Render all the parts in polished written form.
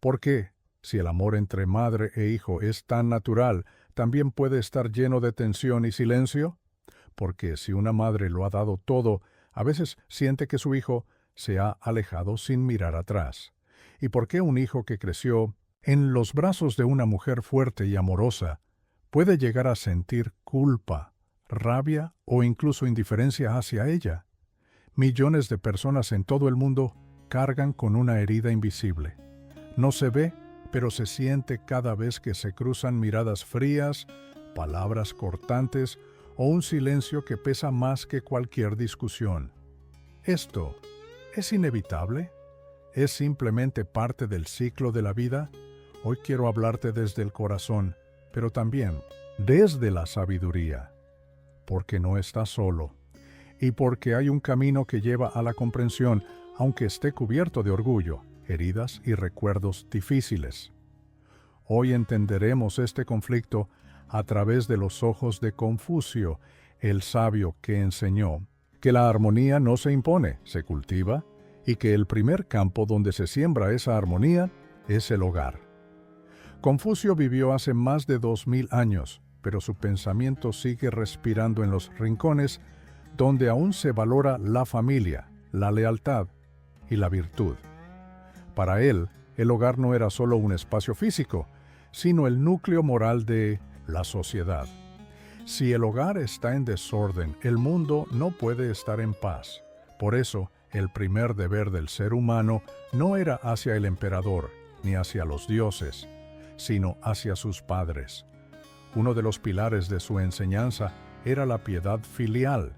¿Por qué? Si el amor entre madre e hijo es tan natural, ¿también puede estar lleno de tensión y silencio? Porque si una madre lo ha dado todo, a veces siente que su hijo se ha alejado sin mirar atrás. ¿Y por qué un hijo que creció en los brazos de una mujer fuerte y amorosa puede llegar a sentir culpa, rabia o incluso indiferencia hacia ella? Millones de personas en todo el mundo cargan con una herida invisible. No se ve, pero se siente cada vez que se cruzan miradas frías, palabras cortantes o un silencio que pesa más que cualquier discusión. ¿Esto es inevitable? ¿Es simplemente parte del ciclo de la vida? Hoy quiero hablarte desde el corazón, pero también desde la sabiduría, porque no estás solo y porque hay un camino que lleva a la comprensión, aunque esté cubierto de orgullo, heridas y recuerdos difíciles. Hoy entenderemos este conflicto a través de los ojos de Confucio, el sabio que enseñó que la armonía no se impone, se cultiva, y que el primer campo donde se siembra esa armonía es el hogar. Confucio vivió hace más de 2000 años, pero su pensamiento sigue respirando en los rincones donde aún se valora la familia, la lealtad y la virtud. Para él, el hogar no era solo un espacio físico, sino el núcleo moral de la sociedad. Si el hogar está en desorden, el mundo no puede estar en paz. Por eso, el primer deber del ser humano no era hacia el emperador, ni hacia los dioses, sino hacia sus padres. Uno de los pilares de su enseñanza era la piedad filial,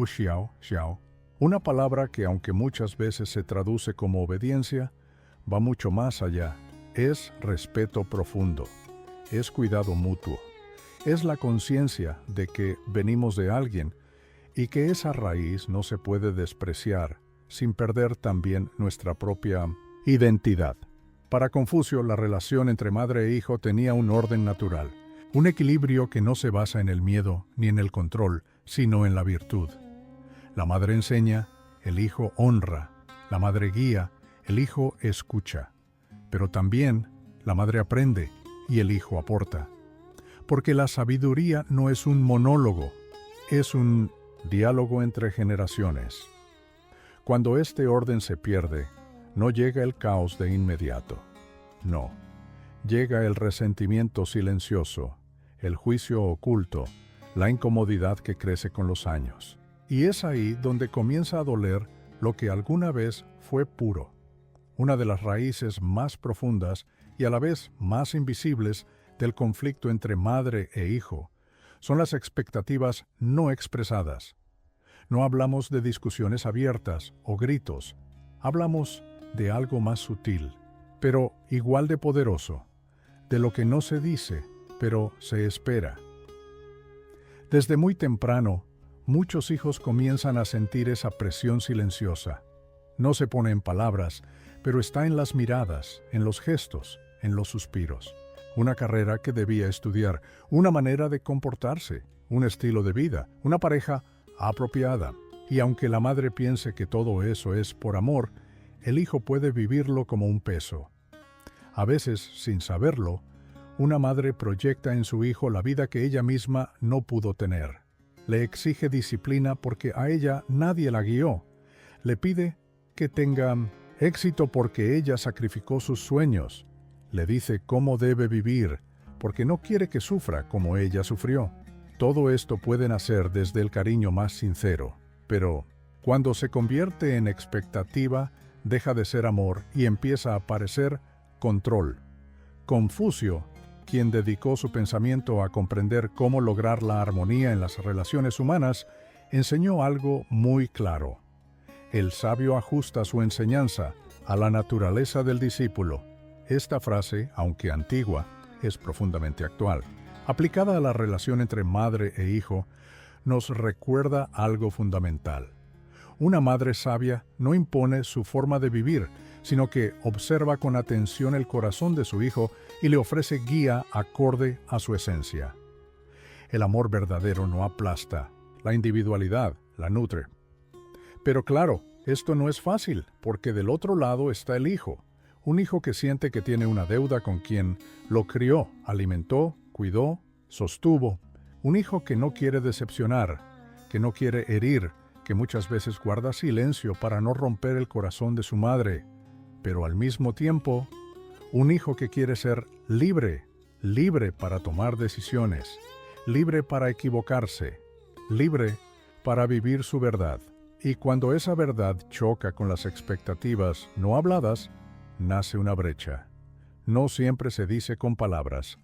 xiao, una palabra que, aunque muchas veces se traduce como obediencia, va mucho más allá. Es respeto profundo, es cuidado mutuo, es la conciencia de que venimos de alguien y que esa raíz no se puede despreciar sin perder también nuestra propia identidad. Para Confucio, la relación entre madre e hijo tenía un orden natural, un equilibrio que no se basa en el miedo ni en el control, sino en la virtud. La madre enseña, el hijo honra, la madre guía, el hijo escucha. Pero también la madre aprende y el hijo aporta. Porque la sabiduría no es un monólogo, es un diálogo entre generaciones. Cuando este orden se pierde, no llega el caos de inmediato. No, llega el resentimiento silencioso, el juicio oculto, la incomodidad que crece con los años. Y es ahí donde comienza a doler lo que alguna vez fue puro. Una de las raíces más profundas y a la vez más invisibles del conflicto entre madre e hijo son las expectativas no expresadas. No hablamos de discusiones abiertas o gritos, hablamos de algo más sutil, pero igual de poderoso, de lo que no se dice, pero se espera. Desde muy temprano, muchos hijos comienzan a sentir esa presión silenciosa. No se pone en palabras, pero está en las miradas, en los gestos, en los suspiros. Una carrera que debía estudiar, una manera de comportarse, un estilo de vida, una pareja apropiada. Y aunque la madre piense que todo eso es por amor, el hijo puede vivirlo como un peso. A veces, sin saberlo, una madre proyecta en su hijo la vida que ella misma no pudo tener. Le exige disciplina porque a ella nadie la guió. Le pide que tenga éxito porque ella sacrificó sus sueños. Le dice cómo debe vivir porque no quiere que sufra como ella sufrió. Todo esto puede nacer desde el cariño más sincero, pero cuando se convierte en expectativa, deja de ser amor y empieza a parecer control. Confucio, quien dedicó su pensamiento a comprender cómo lograr la armonía en las relaciones humanas, enseñó algo muy claro. El sabio ajusta su enseñanza a la naturaleza del discípulo. Esta frase, aunque antigua, es profundamente actual. Aplicada a la relación entre madre e hijo, nos recuerda algo fundamental. Una madre sabia no impone su forma de vivir, sino que observa con atención el corazón de su hijo y le ofrece guía acorde a su esencia. El amor verdadero no aplasta, la individualidad la nutre. Pero claro, esto no es fácil, porque del otro lado está el hijo, Un hijo que siente que tiene una deuda con quien lo crió, alimentó, cuidó, sostuvo. Un hijo que no quiere decepcionar, que no quiere herir, que muchas veces guarda silencio para no romper el corazón de su madre. Pero al mismo tiempo, un hijo que quiere ser libre, libre para tomar decisiones, libre para equivocarse, libre para vivir su verdad. Y cuando esa verdad choca con las expectativas no habladas, nace una brecha. No siempre se dice con palabras,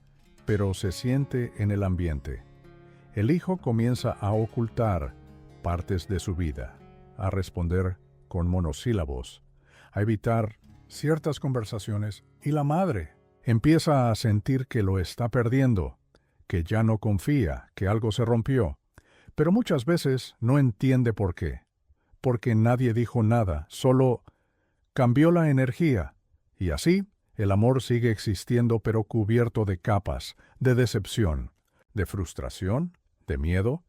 pero se siente en el ambiente. El hijo comienza a ocultar partes de su vida, a responder con monosílabos, a evitar ciertas conversaciones, y la madre empieza a sentir que lo está perdiendo, que ya no confía, que algo se rompió, pero muchas veces no entiende por qué, porque nadie dijo nada, solo cambió la energía, y así el amor sigue existiendo pero cubierto de capas, de decepción, de frustración, de miedo.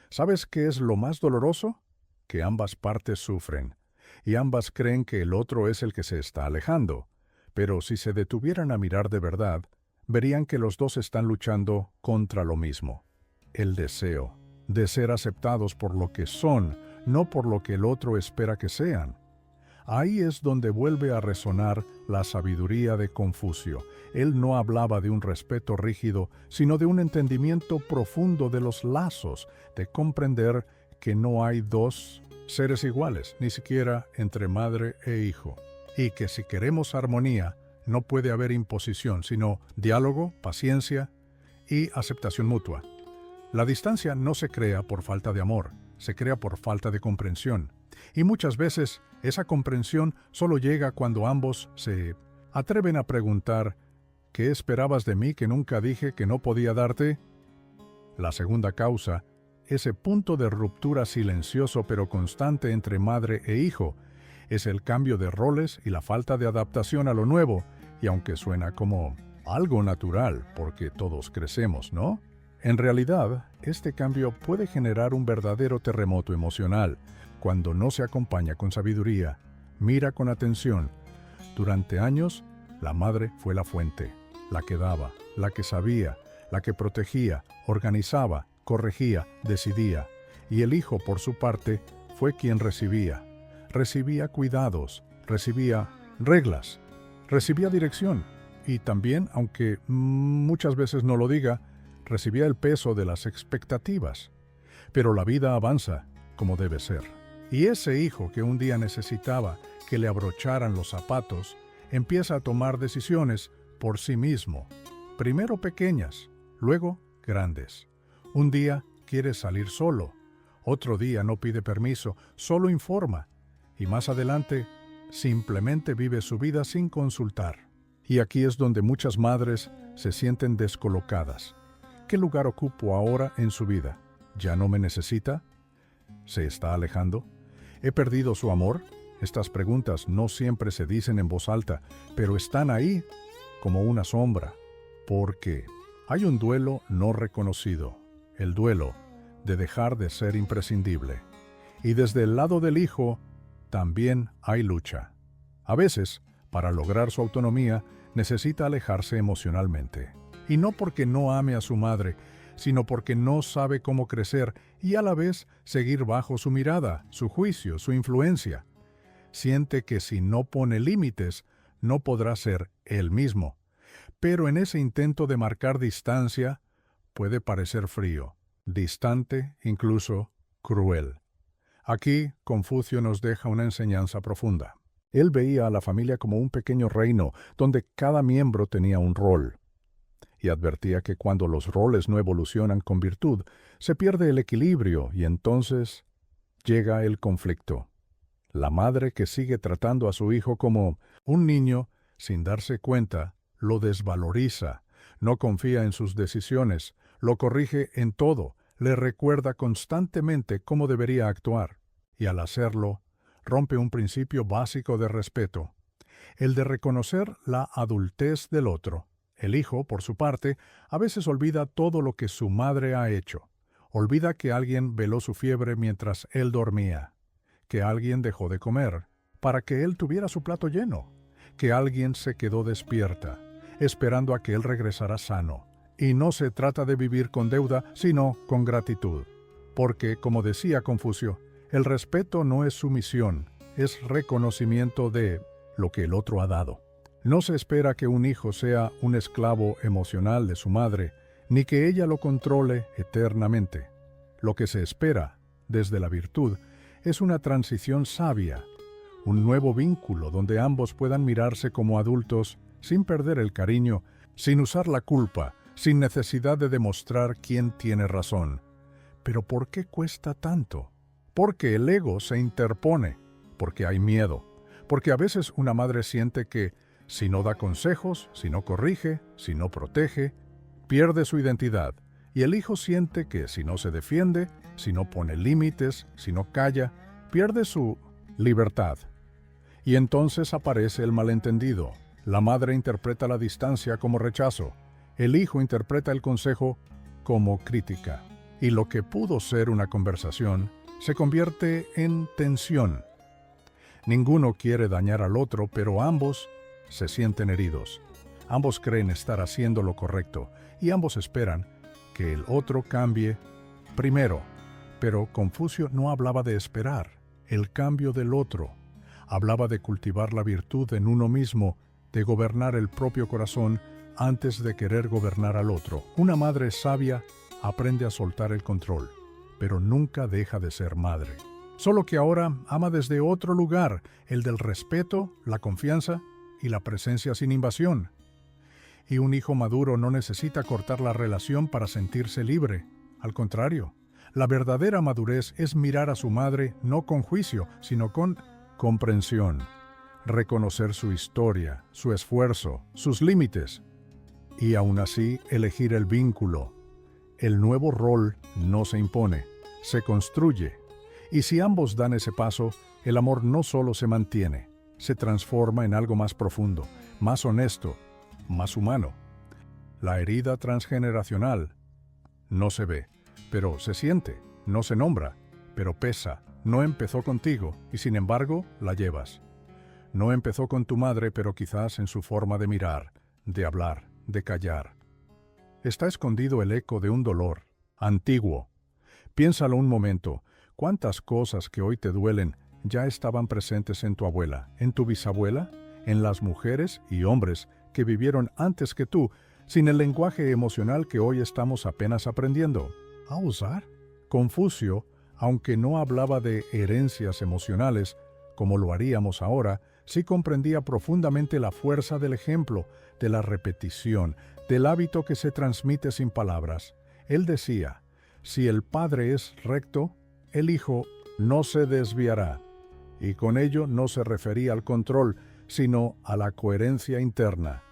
¿Sabes qué es lo más doloroso? Que ambas partes sufren, y ambas creen que el otro es el que se está alejando. Pero si se detuvieran a mirar de verdad, verían que los dos están luchando contra lo mismo. El deseo de ser aceptados por lo que son, no por lo que el otro espera que sean. Ahí es donde vuelve a resonar la sabiduría de Confucio. Él no hablaba de un respeto rígido, sino de un entendimiento profundo de los lazos, de comprender que no hay dos seres iguales, ni siquiera entre madre e hijo, y que si queremos armonía, no puede haber imposición, sino diálogo, paciencia y aceptación mutua. La distancia no se crea por falta de amor, se crea por falta de comprensión. Y muchas veces esa comprensión solo llega cuando ambos se atreven a preguntar: ¿qué esperabas de mí que nunca dije que no podía darte? La segunda causa, ese punto de ruptura silencioso pero constante entre madre e hijo, es el cambio de roles y la falta de adaptación a lo nuevo, y aunque suena como algo natural porque todos crecemos, ¿no? En realidad, este cambio puede generar un verdadero terremoto emocional cuando no se acompaña con sabiduría. Mira con atención. Durante años, la madre fue la fuente, la que daba, la que sabía, la que protegía, organizaba, corregía, decidía. Y el hijo, por su parte, fue quien recibía. Recibía cuidados, recibía reglas, recibía dirección. Y también, aunque muchas veces no lo diga, recibía el peso de las expectativas. Pero la vida avanza como debe ser. Y ese hijo que un día necesitaba que le abrocharan los zapatos, empieza a tomar decisiones por sí mismo. Primero pequeñas, luego grandes. Un día quiere salir solo, otro día no pide permiso, solo informa. Y más adelante, simplemente vive su vida sin consultar. Y aquí es donde muchas madres se sienten descolocadas. ¿Qué lugar ocupo ahora en su vida? ¿Ya no me necesita? ¿Se está alejando? ¿He perdido su amor? Estas preguntas no siempre se dicen en voz alta, pero están ahí como una sombra, porque hay un duelo no reconocido, el duelo de dejar de ser imprescindible. Y desde el lado del hijo también hay lucha. A veces, para lograr su autonomía, necesita alejarse emocionalmente. Y no porque no ame a su madre, sino porque no sabe cómo crecer y a la vez seguir bajo su mirada, su juicio, su influencia. Siente que si no pone límites, no podrá ser él mismo. Pero en ese intento de marcar distancia, puede parecer frío, distante, incluso cruel. Aquí, Confucio nos deja una enseñanza profunda. Él veía a la familia como un pequeño reino donde cada miembro tenía un rol. Y advertía que cuando los roles no evolucionan con virtud, se pierde el equilibrio y entonces llega el conflicto. La madre que sigue tratando a su hijo como un niño, sin darse cuenta, lo desvaloriza, no confía en sus decisiones, lo corrige en todo, le recuerda constantemente cómo debería actuar, y al hacerlo, rompe un principio básico de respeto, el de reconocer la adultez del otro. El hijo, por su parte, a veces olvida todo lo que su madre ha hecho. Olvida que alguien veló su fiebre mientras él dormía, que alguien dejó de comer para que él tuviera su plato lleno, que alguien se quedó despierta, esperando a que él regresara sano. Y no se trata de vivir con deuda, sino con gratitud. Porque, como decía Confucio, el respeto no es sumisión, es reconocimiento de lo que el otro ha dado. No se espera que un hijo sea un esclavo emocional de su madre, ni que ella lo controle eternamente. Lo que se espera, desde la virtud, es una transición sabia, un nuevo vínculo donde ambos puedan mirarse como adultos sin perder el cariño, sin usar la culpa, sin necesidad de demostrar quién tiene razón. ¿Pero por qué cuesta tanto? Porque el ego se interpone, porque hay miedo, porque a veces una madre siente que si no da consejos, si no corrige, si no protege, pierde su identidad, y el hijo siente que si no se defiende, si no pone límites, si no calla, pierde su libertad. Y entonces aparece el malentendido. La madre interpreta la distancia como rechazo, el hijo interpreta el consejo como crítica, y lo que pudo ser una conversación se convierte en tensión. Ninguno quiere dañar al otro, pero ambos se sienten heridos. Ambos creen estar haciendo lo correcto y ambos esperan que el otro cambie primero. Pero Confucio no hablaba de esperar el cambio del otro. Hablaba de cultivar la virtud en uno mismo, de gobernar el propio corazón antes de querer gobernar al otro. Una madre sabia aprende a soltar el control, pero nunca deja de ser madre. Solo que ahora ama desde otro lugar, el del respeto, la confianza y la presencia sin invasión. Y un hijo maduro no necesita cortar la relación para sentirse libre. Al contrario, la verdadera madurez es mirar a su madre no con juicio, sino con comprensión. Reconocer su historia, su esfuerzo, sus límites. Y aún así elegir el vínculo. El nuevo rol no se impone, se construye. Y si ambos dan ese paso, el amor no solo se mantiene, se transforma en algo más profundo, más honesto, más humano. La herida transgeneracional no se ve, pero se siente, no se nombra, pero pesa. No empezó contigo y sin embargo la llevas. No empezó con tu madre, pero quizás en su forma de mirar, de hablar, de callar. Está escondido el eco de un dolor antiguo. Piénsalo un momento. ¿Cuántas cosas que hoy te duelen ya estaban presentes en tu abuela, en tu bisabuela, en las mujeres y hombres que vivieron antes que tú, sin el lenguaje emocional que hoy estamos apenas aprendiendo a usar? Confucio, aunque no hablaba de herencias emocionales, como lo haríamos ahora, sí comprendía profundamente la fuerza del ejemplo, de la repetición, del hábito que se transmite sin palabras. Él decía, si el padre es recto, el hijo no se desviará. Y con ello no se refería al control, sino a la coherencia interna,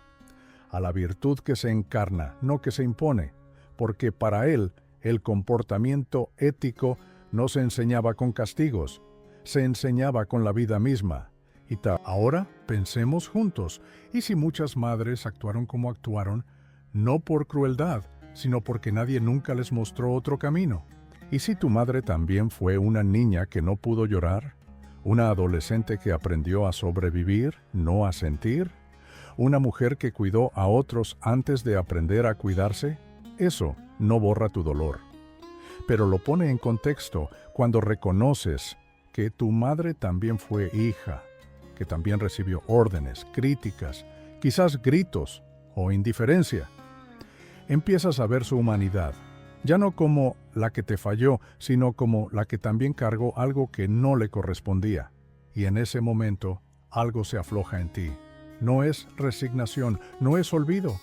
a la virtud que se encarna, no que se impone, porque para él el comportamiento ético no se enseñaba con castigos, se enseñaba con la vida misma. Y ahora pensemos juntos, ¿y si muchas madres actuaron como actuaron, no por crueldad, sino porque nadie nunca les mostró otro camino? ¿Y si tu madre también fue una niña que no pudo llorar? ¿Una adolescente que aprendió a sobrevivir, no a sentir? ¿Una mujer que cuidó a otros antes de aprender a cuidarse? Eso no borra tu dolor, pero lo pone en contexto cuando reconoces que tu madre también fue hija, que también recibió órdenes, críticas, quizás gritos o indiferencia. Empiezas a ver su humanidad, ya no como la que te falló, sino como la que también cargó algo que no le correspondía. Y en ese momento, algo se afloja en ti. No es resignación, no es olvido,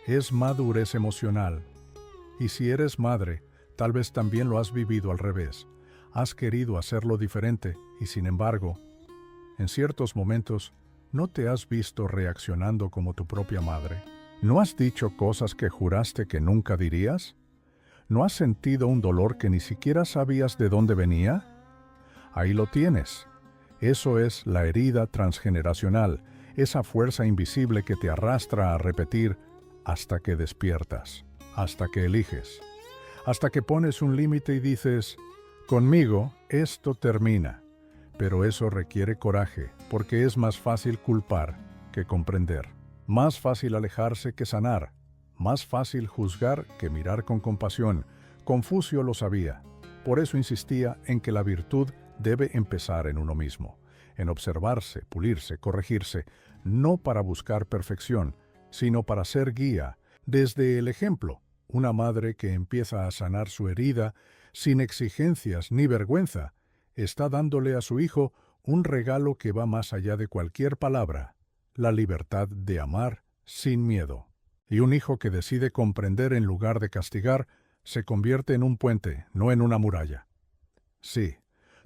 es madurez emocional. Y si eres madre, tal vez también lo has vivido al revés. Has querido hacerlo diferente y sin embargo, en ciertos momentos, ¿no te has visto reaccionando como tu propia madre? ¿No has dicho cosas que juraste que nunca dirías? ¿No has sentido un dolor que ni siquiera sabías de dónde venía? Ahí lo tienes. Eso es la herida transgeneracional, esa fuerza invisible que te arrastra a repetir hasta que despiertas, hasta que eliges, hasta que pones un límite y dices, conmigo esto termina. Pero eso requiere coraje, porque es más fácil culpar. que comprender, más fácil alejarse que sanar, más fácil juzgar que mirar con compasión. Confucio lo sabía. Por eso insistía en que la virtud debe empezar en uno mismo, en observarse, pulirse, corregirse, no para buscar perfección, sino para ser guía. Desde el ejemplo, una madre que empieza a sanar su herida sin exigencias ni vergüenza, está dándole a su hijo un regalo que va más allá de cualquier palabra, la libertad de amar sin miedo. Y un hijo que decide comprender en lugar de castigar, se convierte en un puente, no en una muralla. Sí,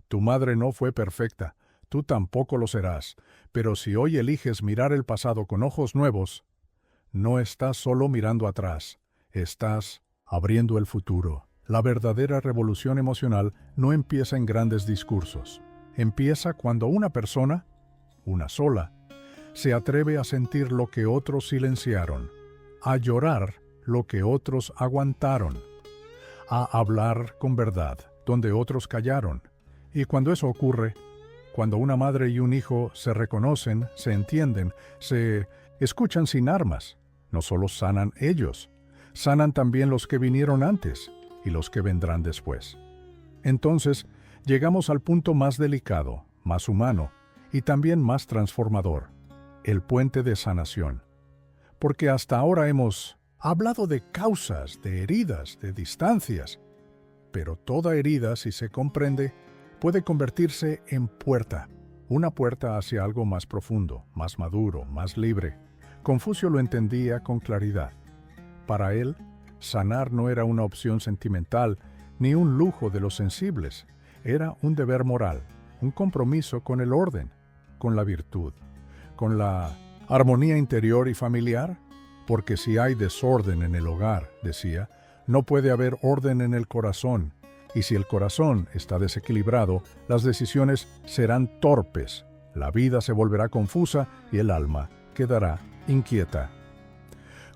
tu madre no fue perfecta, tú tampoco lo serás, pero si hoy eliges mirar el pasado con ojos nuevos, no estás solo mirando atrás, estás abriendo el futuro. La verdadera revolución emocional no empieza en grandes discursos. Empieza cuando una persona, una sola, se atreve a sentir lo que otros silenciaron, a llorar lo que otros aguantaron, a hablar con verdad donde otros callaron. Y cuando eso ocurre, cuando una madre y un hijo se reconocen, se entienden, se escuchan sin armas, no solo sanan ellos, sanan también los que vinieron antes y los que vendrán después. Entonces, llegamos al punto más delicado, más humano y también más transformador, el puente de sanación. Porque hasta ahora hemos hablado de causas, de heridas, de distancias, pero toda herida, si se comprende, puede convertirse en puerta, una puerta hacia algo más profundo, más maduro, más libre. Confucio lo entendía con claridad. Para él, sanar no era una opción sentimental ni un lujo de los sensibles, era un deber moral, un compromiso con el orden, con la virtud, con la armonía interior y familiar, porque si hay desorden en el hogar, decía, no puede haber orden en el corazón, y si el corazón está desequilibrado, las decisiones serán torpes, la vida se volverá confusa y el alma quedará inquieta.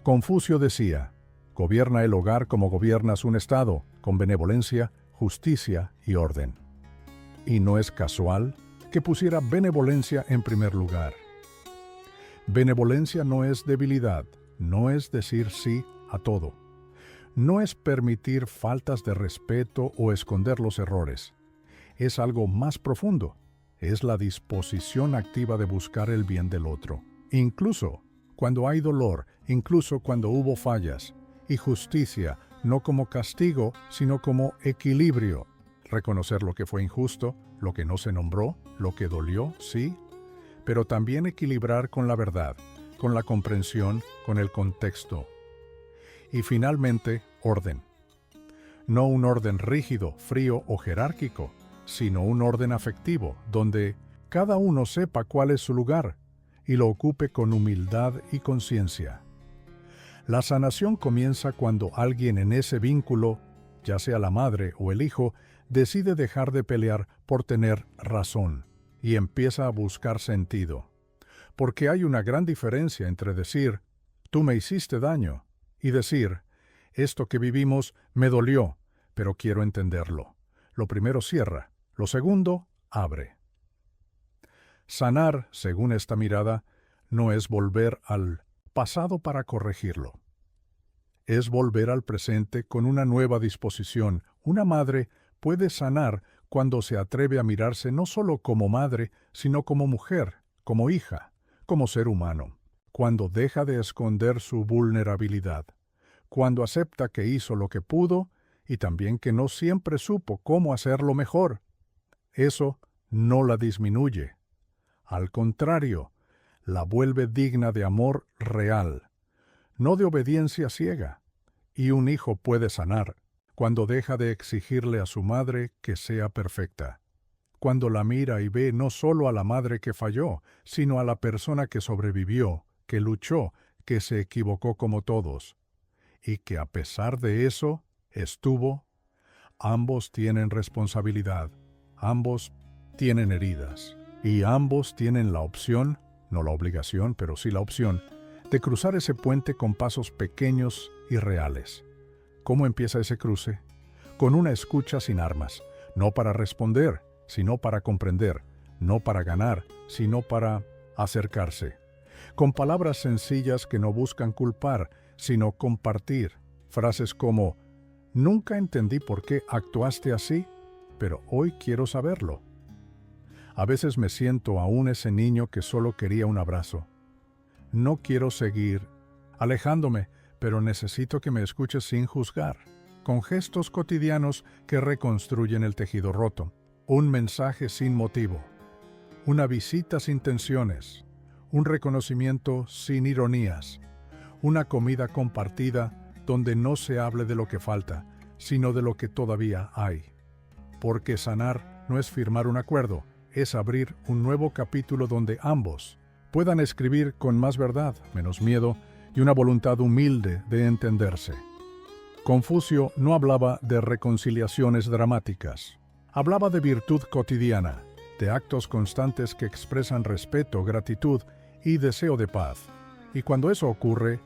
Confucio decía, gobierna el hogar como gobiernas un estado, con benevolencia, justicia y orden. Y no es casual que pusiera benevolencia en primer lugar. Benevolencia no es debilidad, no es decir sí a todo. No es permitir faltas de respeto o esconder los errores. Es algo más profundo. Es la disposición activa de buscar el bien del otro. Incluso cuando hay dolor, incluso cuando hubo fallas. Y justicia, no como castigo, sino como equilibrio. Reconocer lo que fue injusto, lo que no se nombró, lo que dolió, sí. Pero también equilibrar con la verdad, con la comprensión, con el contexto. Y finalmente, orden. No un orden rígido, frío o jerárquico, sino un orden afectivo, donde cada uno sepa cuál es su lugar y lo ocupe con humildad y conciencia. La sanación comienza cuando alguien en ese vínculo, ya sea la madre o el hijo, decide dejar de pelear por tener razón y empieza a buscar sentido. Porque hay una gran diferencia entre decir, tú me hiciste daño, y decir, esto que vivimos me dolió, pero quiero entenderlo. Lo primero cierra, lo segundo abre. Sanar, según esta mirada, no es volver al pasado para corregirlo. Es volver al presente con una nueva disposición. Una madre puede sanar cuando se atreve a mirarse no solo como madre, sino como mujer, como hija, como ser humano. Cuando deja de esconder su vulnerabilidad. Cuando acepta que hizo lo que pudo y también que no siempre supo cómo hacerlo mejor. Eso no la disminuye. Al contrario, la vuelve digna de amor real, no de obediencia ciega. Y un hijo puede sanar cuando deja de exigirle a su madre que sea perfecta. Cuando la mira y ve no solo a la madre que falló, sino a la persona que sobrevivió, que luchó, que se equivocó como todos. Y que a pesar de eso, estuvo. Ambos tienen responsabilidad, ambos tienen heridas, y ambos tienen la opción, no la obligación, pero sí la opción, de cruzar ese puente con pasos pequeños y reales. ¿Cómo empieza ese cruce? Con una escucha sin armas, no para responder, sino para comprender, no para ganar, sino para acercarse. con palabras sencillas que no buscan culpar, sino compartir. Frases como, nunca entendí por qué actuaste así, pero hoy quiero saberlo. A veces me siento aún ese niño que solo quería un abrazo. No quiero seguir alejándome, pero necesito que me escuches sin juzgar, con gestos cotidianos que reconstruyen el tejido roto. Un mensaje sin motivo, una visita sin tensiones, un reconocimiento sin ironías, una comida compartida donde no se hable de lo que falta, sino de lo que todavía hay. Porque sanar no es firmar un acuerdo, es abrir un nuevo capítulo donde ambos puedan escribir con más verdad, menos miedo y una voluntad humilde de entenderse. Confucio no hablaba de reconciliaciones dramáticas, hablaba de virtud cotidiana, de actos constantes que expresan respeto, gratitud y deseo de paz. Y cuando eso ocurre,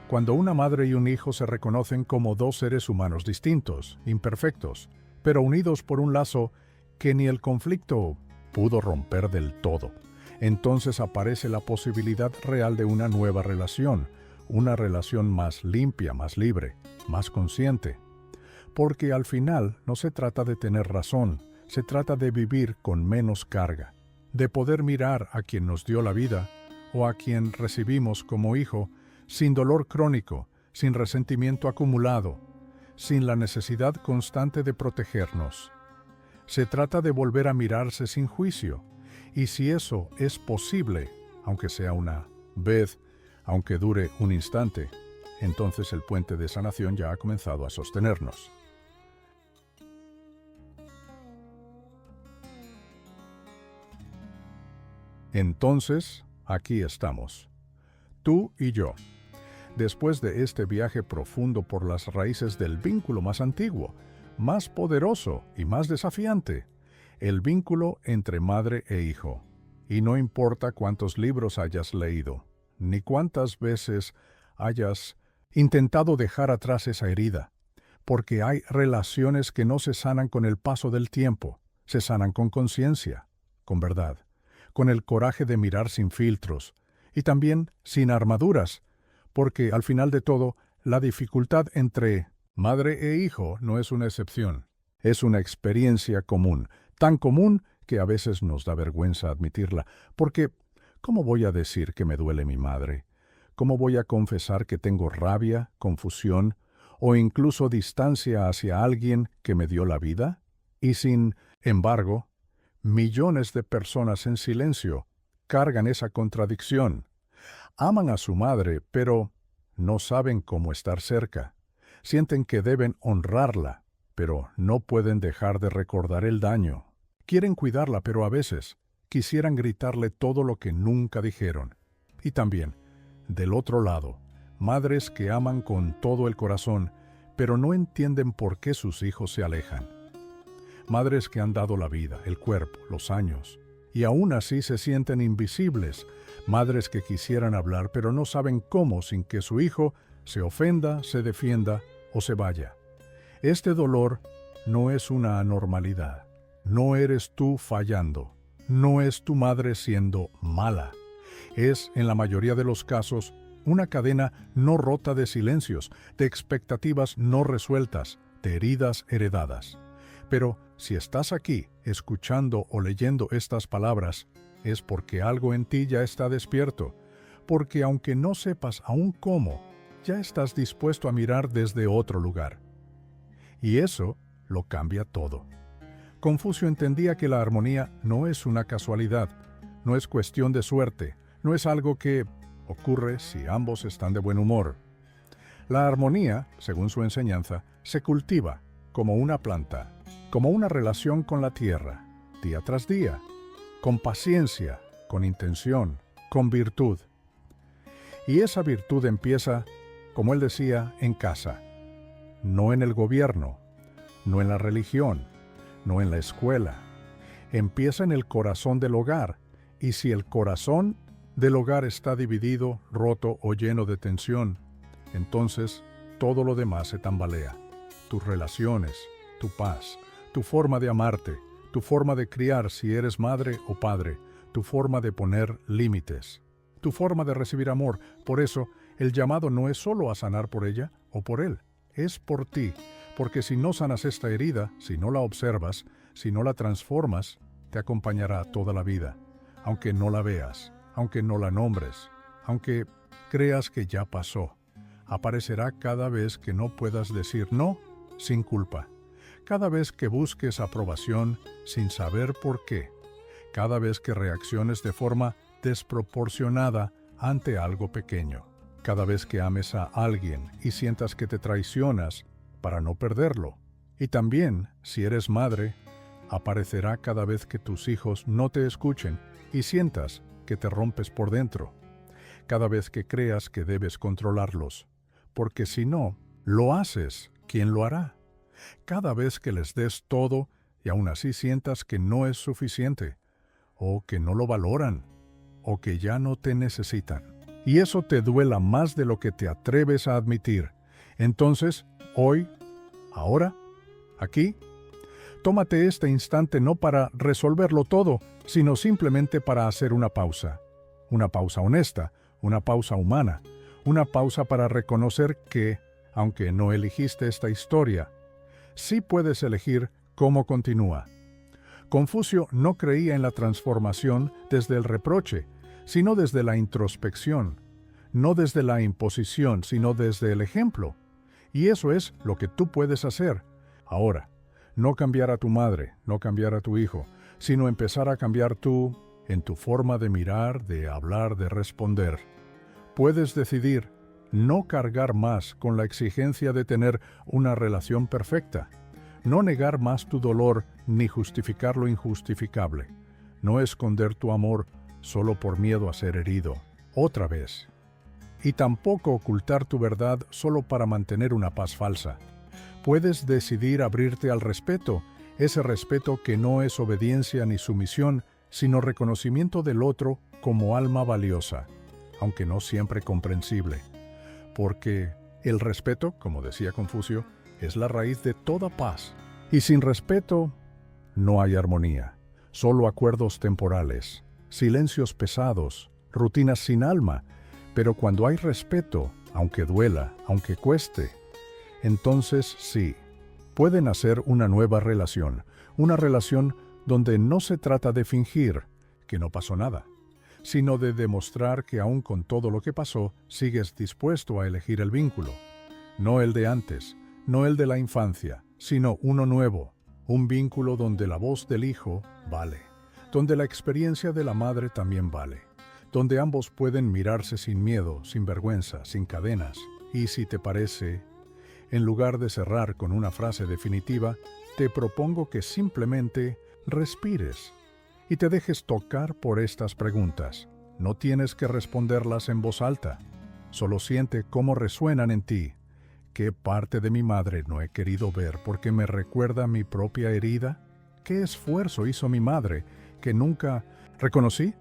cuando una madre y un hijo se reconocen como dos seres humanos distintos, imperfectos, pero unidos por un lazo que ni el conflicto pudo romper del todo, entonces aparece la posibilidad real de una nueva relación, una relación más limpia, más libre, más consciente. Porque al final no se trata de tener razón, se trata de vivir con menos carga, de poder mirar a quien nos dio la vida o a quien recibimos como hijo sin dolor crónico, sin resentimiento acumulado, sin la necesidad constante de protegernos. Se trata de volver a mirarse sin juicio, y si eso es posible, aunque sea una vez, aunque dure un instante, entonces el puente de sanación ya ha comenzado a sostenernos. Entonces, aquí estamos, tú y yo, después de este viaje profundo por las raíces del vínculo más antiguo, más poderoso y más desafiante, el vínculo entre madre e hijo. Y no importa cuántos libros hayas leído, ni cuántas veces hayas intentado dejar atrás esa herida, porque hay relaciones que no se sanan con el paso del tiempo, se sanan con conciencia, con verdad, con el coraje de mirar sin filtros, y también sin armaduras, porque al final de todo, la dificultad entre madre e hijo no es una excepción, es una experiencia común, tan común que a veces nos da vergüenza admitirla, porque ¿cómo voy a decir que me duele mi madre? ¿Cómo voy a confesar que tengo rabia, confusión o incluso distancia hacia alguien que me dio la vida? Y sin embargo, millones de personas en silencio cargan esa contradicción. Aman a su madre, pero no saben cómo estar cerca. Sienten que deben honrarla, pero no pueden dejar de recordar el daño. Quieren cuidarla, pero a veces quisieran gritarle todo lo que nunca dijeron. Y también, del otro lado, madres que aman con todo el corazón, pero no entienden por qué sus hijos se alejan. Madres que han dado la vida, el cuerpo, los años, y aún así se sienten invisibles. Madres que quisieran hablar, pero no saben cómo sin que su hijo se ofenda, se defienda o se vaya. Este dolor no es una anormalidad. No eres tú fallando. No es tu madre siendo mala. Es, en la mayoría de los casos, una cadena no rota de silencios, de expectativas no resueltas, de heridas heredadas. Pero si estás aquí, escuchando o leyendo estas palabras, es porque algo en ti ya está despierto, porque aunque no sepas aún cómo, ya estás dispuesto a mirar desde otro lugar. Y eso lo cambia todo. Confucio entendía que la armonía no es una casualidad, no es cuestión de suerte, no es algo que ocurre si ambos están de buen humor. La armonía, según su enseñanza, se cultiva como una planta, como una relación con la tierra, día tras día, con paciencia, con intención, con virtud. Y esa virtud empieza, como él decía, en casa, no en el gobierno, no en la religión, no en la escuela. Empieza en el corazón del hogar, y si el corazón del hogar está dividido, roto o lleno de tensión, entonces todo lo demás se tambalea. Tus relaciones, tu paz, tu forma de amarte, tu forma de criar si eres madre o padre, tu forma de poner límites, tu forma de recibir amor. Por eso, el llamado no es solo a sanar por ella o por él, es por ti. Porque si no sanas esta herida, si no la observas, si no la transformas, te acompañará toda la vida. Aunque no la veas, aunque no la nombres, aunque creas que ya pasó. Aparecerá cada vez que no puedas decir no sin culpa. Cada vez que busques aprobación sin saber por qué. Cada vez que reacciones de forma desproporcionada ante algo pequeño. Cada vez que ames a alguien y sientas que te traicionas para no perderlo. Y también, si eres madre, aparecerá cada vez que tus hijos no te escuchen y sientas que te rompes por dentro. Cada vez que creas que debes controlarlos. Porque si no, lo haces, ¿quién lo hará? Cada vez que les des todo y aún así sientas que no es suficiente, o que no lo valoran, o que ya no te necesitan. Y eso te duela más de lo que te atreves a admitir. Entonces, hoy, ahora, aquí, tómate este instante no para resolverlo todo, sino simplemente para hacer una pausa. Una pausa honesta, una pausa humana, una pausa para reconocer que, aunque no elegiste esta historia, sí puedes elegir cómo continúa. Confucio no creía en la transformación desde el reproche, sino desde la introspección, no desde la imposición, sino desde el ejemplo. Y eso es lo que tú puedes hacer. Ahora, no cambiar a tu madre, no cambiar a tu hijo, sino empezar a cambiar tú en tu forma de mirar, de hablar, de responder. Puedes decidir no cargar más con la exigencia de tener una relación perfecta, no negar más tu dolor ni justificar lo injustificable, no esconder tu amor solo por miedo a ser herido, otra vez. Y tampoco ocultar tu verdad solo para mantener una paz falsa. Puedes decidir abrirte al respeto, ese respeto que no es obediencia ni sumisión, sino reconocimiento del otro como alma valiosa, aunque no siempre comprensible. Porque el respeto, como decía Confucio, es la raíz de toda paz. Y sin respeto, no hay armonía, solo acuerdos temporales, silencios pesados, rutinas sin alma. Pero cuando hay respeto, aunque duela, aunque cueste, entonces sí, puede nacer una nueva relación, una relación donde no se trata de fingir que no pasó nada, sino de demostrar que aún con todo lo que pasó, sigues dispuesto a elegir el vínculo. No el de antes, no el de la infancia, sino uno nuevo, un vínculo donde la voz del hijo vale, donde la experiencia de la madre también vale, donde ambos pueden mirarse sin miedo, sin vergüenza, sin cadenas. Y si te parece, en lugar de cerrar con una frase definitiva, te propongo que simplemente respires y te dejes tocar por estas preguntas. No tienes que responderlas en voz alta, solo siente cómo resuenan en ti. ¿Qué parte de mi madre no he querido ver porque me recuerda mi propia herida? ¿Qué esfuerzo hizo mi madre que nunca reconocí?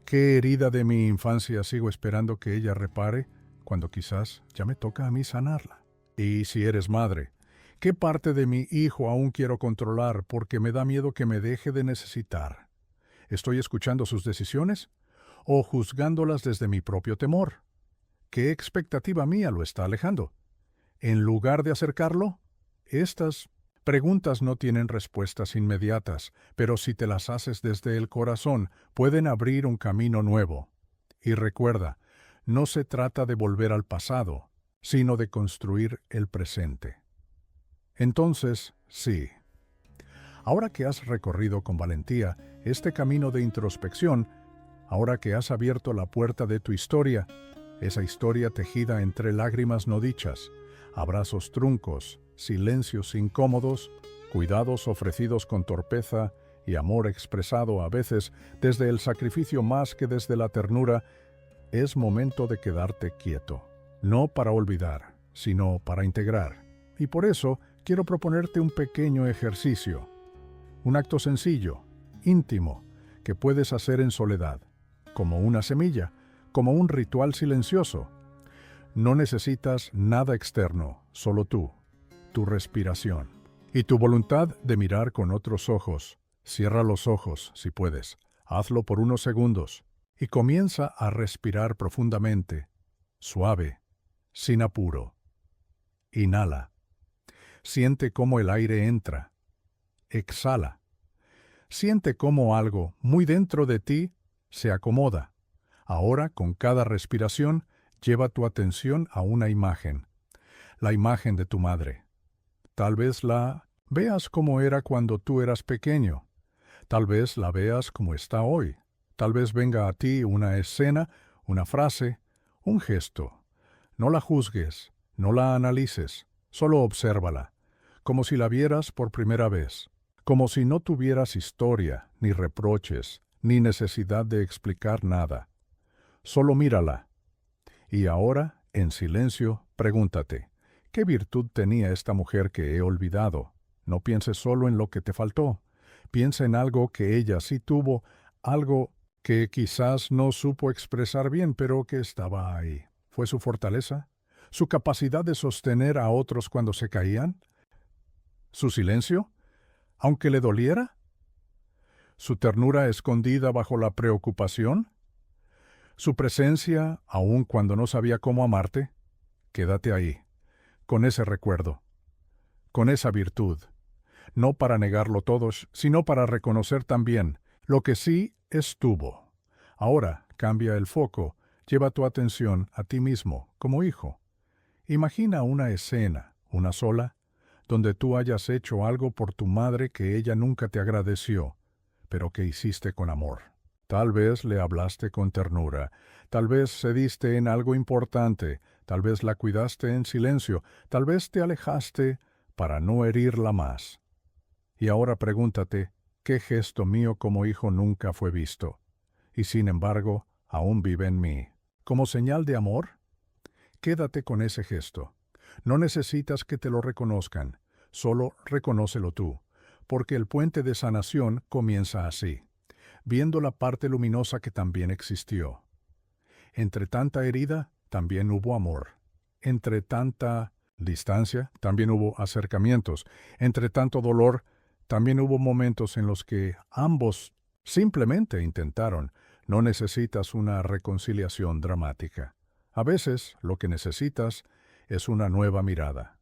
¿Qué herida de mi infancia sigo esperando que ella repare cuando quizás ya me toca a mí sanarla? Y si eres madre, ¿qué parte de mi hijo aún quiero controlar porque me da miedo que me deje de necesitar? ¿Estoy escuchando sus decisiones o juzgándolas desde mi propio temor? ¿Qué expectativa mía lo está alejando? En lugar de acercarlo, estas preguntas no tienen respuestas inmediatas, pero si te las haces desde el corazón, pueden abrir un camino nuevo. Y recuerda, no se trata de volver al pasado, sino de construir el presente. Entonces, sí. Ahora que has recorrido con valentía este camino de introspección, ahora que has abierto la puerta de tu historia, esa historia tejida entre lágrimas no dichas, abrazos truncos, silencios incómodos, cuidados ofrecidos con torpeza y amor expresado a veces desde el sacrificio más que desde la ternura, es momento de quedarte quieto, no para olvidar, sino para integrar. Y por eso quiero proponerte un pequeño ejercicio, un acto sencillo, íntimo, que puedes hacer en soledad, como una semilla, como un ritual silencioso. No necesitas nada externo, solo tú, tu respiración y tu voluntad de mirar con otros ojos. Cierra los ojos, si puedes. Hazlo por unos segundos. y comienza a respirar profundamente, suave, sin apuro. Inhala. Siente cómo el aire entra. Exhala. Siente cómo algo muy dentro de ti se acomoda. Ahora, con cada respiración, lleva tu atención a una imagen. La imagen de tu madre. Tal vez la veas como era cuando tú eras pequeño. Tal vez la veas como está hoy. Tal vez venga a ti una escena, una frase, un gesto. No la juzgues, no la analices, solo obsérvala, como si la vieras por primera vez, como si no tuvieras historia, ni reproches, ni necesidad de explicar nada. Solo mírala. Y ahora, en silencio, pregúntate, ¿qué virtud tenía esta mujer que he olvidado? No pienses solo en lo que te faltó. Piensa en algo que ella sí tuvo, algo que quizás no supo expresar bien, pero que estaba ahí. ¿Fue su fortaleza? ¿Su capacidad de sostener a otros cuando se caían? ¿Su silencio, aunque le doliera? ¿Su ternura escondida bajo la preocupación? ¿Su presencia, aun cuando no sabía cómo amarte? Quédate ahí, con ese recuerdo, con esa virtud, no para negarlo todo, sino para reconocer también lo que sí estuvo. Ahora cambia el foco, lleva tu atención a ti mismo, como hijo. Imagina una escena, una sola, donde tú hayas hecho algo por tu madre que ella nunca te agradeció, pero que hiciste con amor. Tal vez le hablaste con ternura, tal vez cediste en algo importante, tal vez la cuidaste en silencio, tal vez te alejaste para no herirla más. Y ahora pregúntate, ¿qué gesto mío como hijo nunca fue visto? Y sin embargo, aún vive en mí. ¿Como señal de amor? Quédate con ese gesto. No necesitas que te lo reconozcan, solo reconócelo tú, porque el puente de sanación comienza así, viendo la parte luminosa que también existió. Entre tanta herida, también hubo amor. Entre tanta distancia, también hubo acercamientos. Entre tanto dolor, también hubo momentos en los que ambos simplemente intentaron. No necesitas una reconciliación dramática. A veces lo que necesitas es una nueva mirada.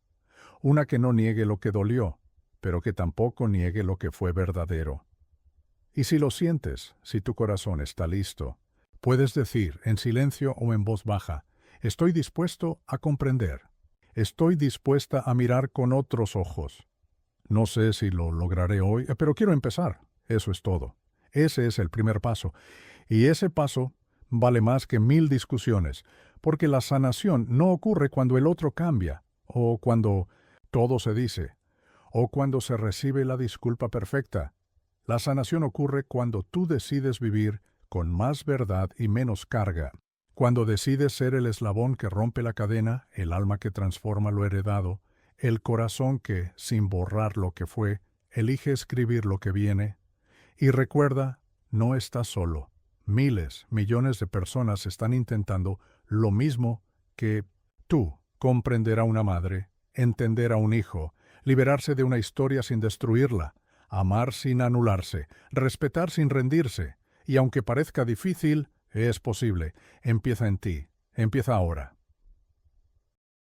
Una que no niegue lo que dolió, pero que tampoco niegue lo que fue verdadero. Y si lo sientes, si tu corazón está listo, puedes decir en silencio o en voz baja, estoy dispuesto a comprender. Estoy dispuesta a mirar con otros ojos. No sé si lo lograré hoy, pero quiero empezar. Eso es todo. Ese es el primer paso. Y ese paso vale más que 1000 discusiones, porque la sanación no ocurre cuando el otro cambia, o cuando todo se dice, o cuando se recibe la disculpa perfecta. La sanación ocurre cuando tú decides vivir con más verdad y menos carga, cuando decides ser el eslabón que rompe la cadena, el alma que transforma lo heredado, el corazón que, sin borrar lo que fue, elige escribir lo que viene. Y recuerda, no estás solo. Miles, millones de personas están intentando lo mismo que tú: comprender a una madre, entender a un hijo, liberarse de una historia sin destruirla, amar sin anularse, respetar sin rendirse. Y aunque parezca difícil, es posible. Empieza en ti. Empieza ahora.